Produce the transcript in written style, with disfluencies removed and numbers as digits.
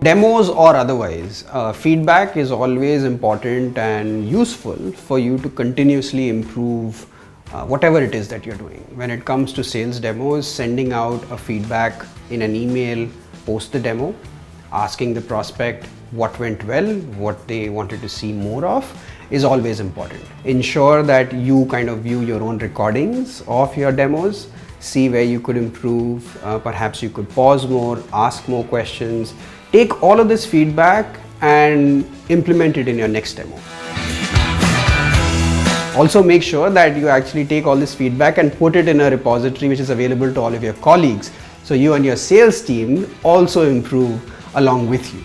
Demos or otherwise, feedback is always important and useful for you to continuously improve whatever it is that you're doing. When it comes to sales demos, sending out a feedback in an email post the demo, asking the prospect what went well, what they wanted to see more of, is always important. Ensure that you kind of view your own recordings of your demos, see where you could improve, perhaps you could pause more, ask more questions. Take all of this feedback and implement it in your next demo. Also make sure that you actually take all this feedback and put it in a repository which is available to all of your colleagues, so you and your sales team also improve along with you.